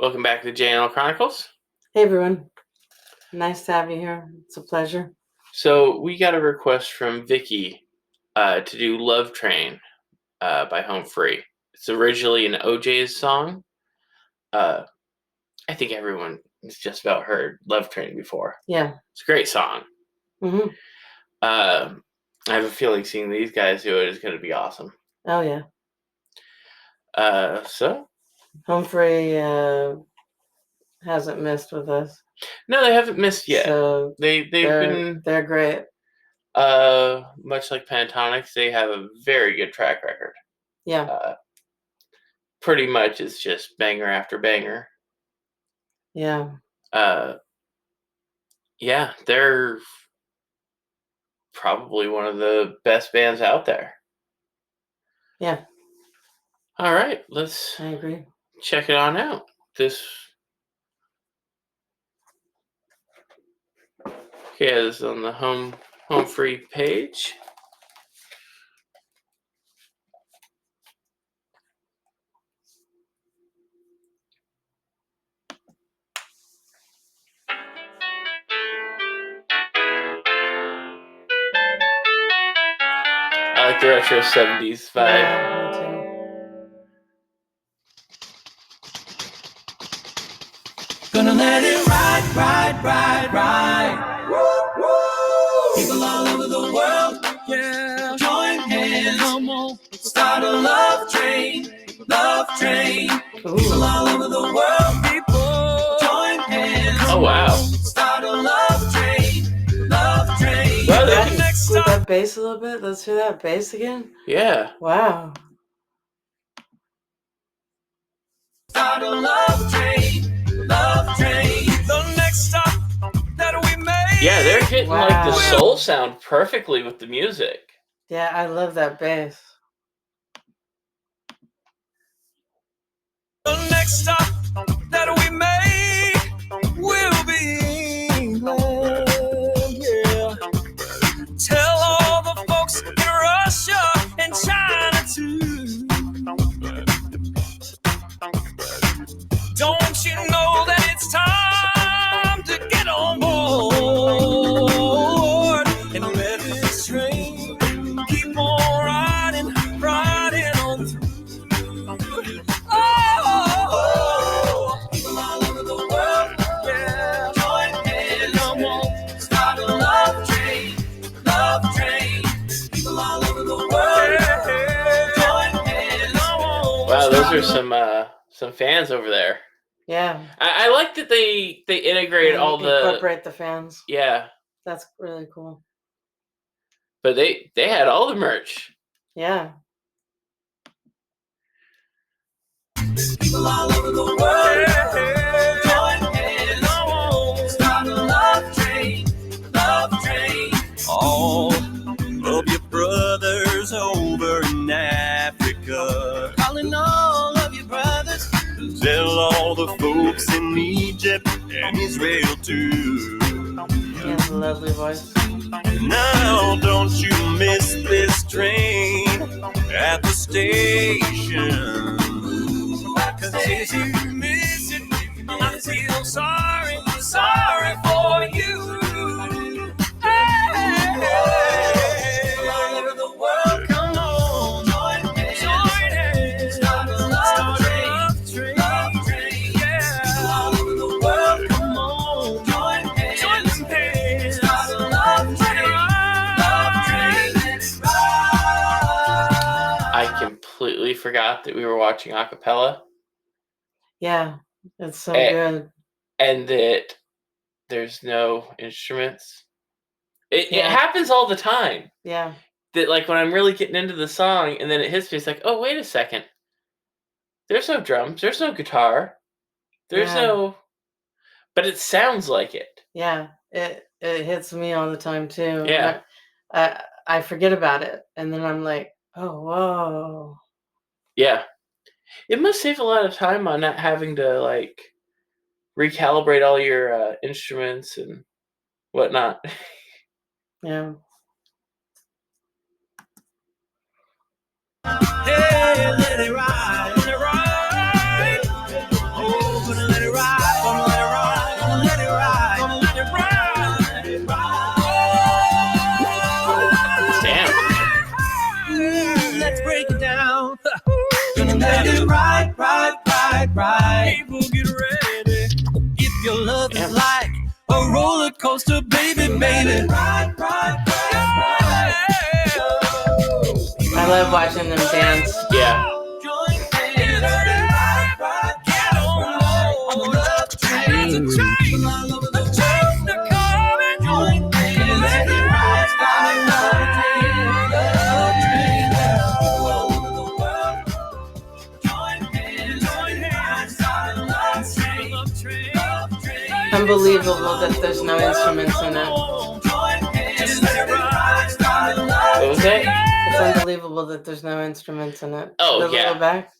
Welcome back to JNL Chronicles. Hey everyone, nice to have you here. It's a pleasure. So we got a request from Vicky to do Love Train by Home Free. It's originally an OJ's song. I think everyone has just about heard Love Train before. Yeah. It's a great song. Mm-hmm. I have a feeling seeing these guys do it is going to be awesome. Oh yeah. So Home Free hasn't missed with us. No, they haven't missed yet. So they're great. Much like Pentatonix, they have a very good track record. Yeah. Pretty much it's just banger after banger. Yeah. Yeah, they're probably one of the best bands out there. Yeah. All right, I agree. Check it on out. This is on the Home Free page. I like the retro 70s vibe. Yeah, me too. Gonna let it ride, ride, ride, ride. Woo, woo. People all over the world, yeah. Join hands, come on. Start a love train, love train. Ooh. People all over the world, people join hands. Oh wow! Start a love train, love train. Well, Let's screw that bass a little bit. Let's hear that bass again. Yeah. Wow. Start a love train, love train. The next stop that we made. Yeah, they're hitting Wow. like the soul sound perfectly with the music. Yeah, I love that bass. The next stop that we make will be England, yeah. Tell all the folks in Russia and China too. Don't you know that it's time to get on board and let this train keep on riding, riding on through. Oh, people all over the world, yeah. Join hands, come on, start a love train, love train. People all over the world, yeah. Join hands, come on. Wow, those are some fans over there. Yeah. I like that they integrate all the incorporate the fans. Yeah. That's really cool. But they had all the merch. Yeah. People all over the world, yeah. Join hands, come on. Start a love train, love train. All of your brothers over in Africa, calling all of your brothers. Tell all the folks in Egypt and Israel too. He has a lovely voice. Now don't you miss this train at the station. 'Cause if you miss it, I feel sorry, sorry for you. Hey, all over the world, come on, join hands, start a love train, love train, yeah. All over the world, come on, join hands, start a love train, let it ride. I completely forgot that we were watching a cappella. Yeah, it's so good. And that there's no instruments. It happens all the time. Yeah. That like when I'm really getting into the song and then it hits me, it's like, oh, wait a second. There's no drums. There's no guitar. There's no... But it sounds like it. Yeah, it hits me all the time too. Yeah. I forget about it. And then I'm like, oh, whoa. Yeah. It must save a lot of time on not having to like recalibrate all your instruments and whatnot. Yeah. Hey, let it ride, let it ride. Oh, let break it down. Gonna let it ride. People get ready. If your love is like a roller coaster, baby. Ride. I love watching them dance. Yeah. Join hands. Get on board. Love train. The train to come and join hands. Let it ride. Love train. All over the world. Join hands. Love train. Unbelievable that there's no instruments in it. What was that? It's unbelievable that there's no instruments in it. Oh, Does it yeah. go back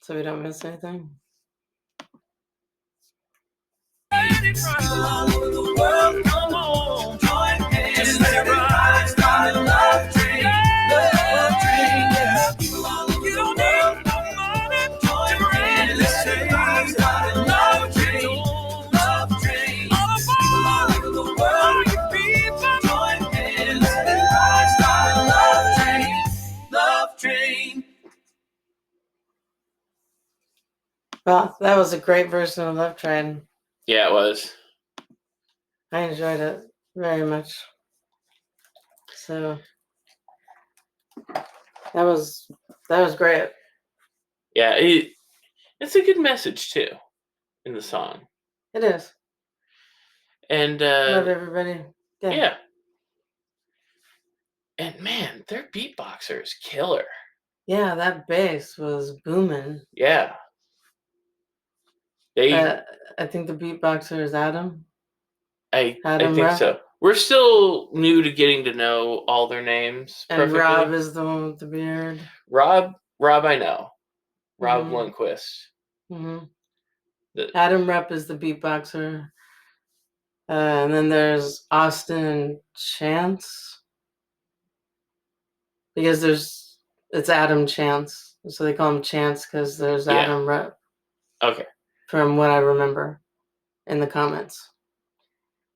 so we don't miss anything? All over the world, come on, join hands. Let it ride, start a love train, yeah. People all over the world, join hands. Let it ride, start a love train. People all over the world, join hands. Let it ride, start a love train. Well, that was a great version of Love Train. Yeah, it was. I enjoyed it very much. So that was great. Yeah, it's a good message too in the song. It is. And Love everybody. yeah. And man, their beatboxer is killer. Yeah, that bass was booming. Yeah. They I think the beatboxer is Adam. I Adam think Rapp. so. We're still new to getting to know all their names. And perfectly. Rob is the one with the beard. Rob I know. Rob Mhm. Lundquist. hmm The- Adam Rep is the beatboxer. And then there's Austin Chance. Because it's Adam Chance. So they call him Chance because there's Yeah. Adam Rep, Okay. from what I remember in the comments.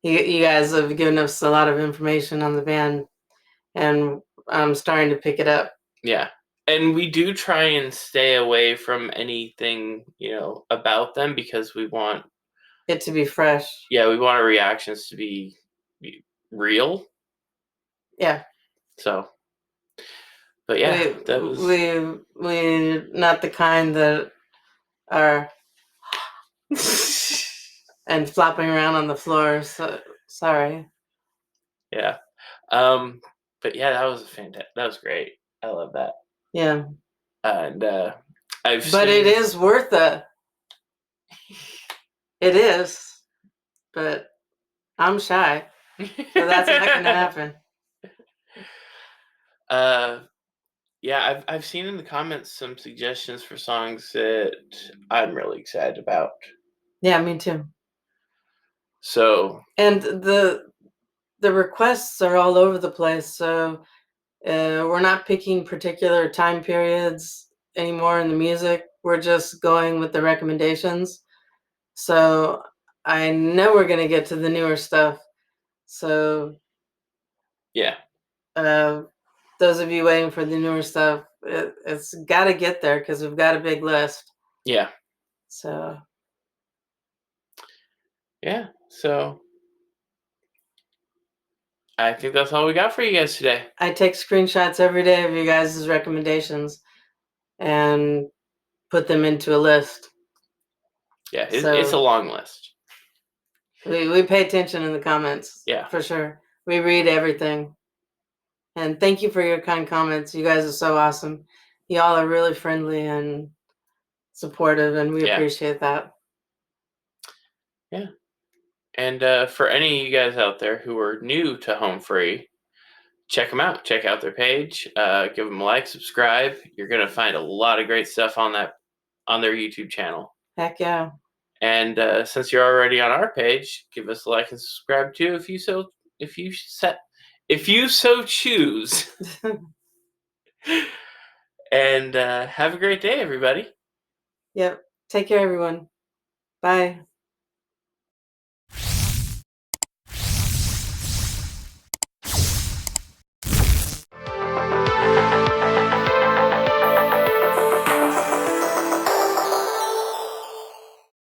You guys have given us a lot of information on the band, and I'm starting to pick it up. Yeah. And we do try and stay away from anything, about them because we want It to be fresh. we want our reactions to be real. Yeah. So but yeah, that was we not the kind that are and flopping around on the floor. So sorry. yeah. But yeah, that was fantastic. That was great. I love that. Yeah. And But it is worth it. It is. But I'm shy. So that's not gonna happen. Yeah, I've seen in the comments some suggestions for songs that I'm really excited about. Yeah, me too. So And the requests are all over the place. So we're not picking particular time periods anymore in the music. We're just going with the recommendations. So I know we're gonna get to the newer stuff. So yeah. Those of you waiting for the newer stuff, it's got to get there because we've got a big list. Yeah. So Yeah. So I think that's all we got for you guys today. I take screenshots every day of you guys' recommendations and put them into a list. Yeah, it's a long list. We pay attention in the comments. Yeah. For sure. We read everything. And thank you for your kind comments. You guys are so awesome. Y'all are really friendly and supportive, and we appreciate that. Yeah. And for any of you guys out there who are new to Home Free, check them out. Check out their page. Give them a like, subscribe. You're gonna find a lot of great stuff on their YouTube channel. Heck yeah. And since you're already on our page, give us a like and subscribe too if you so choose. And have a great day, everybody. Yep. Take care, everyone. Bye.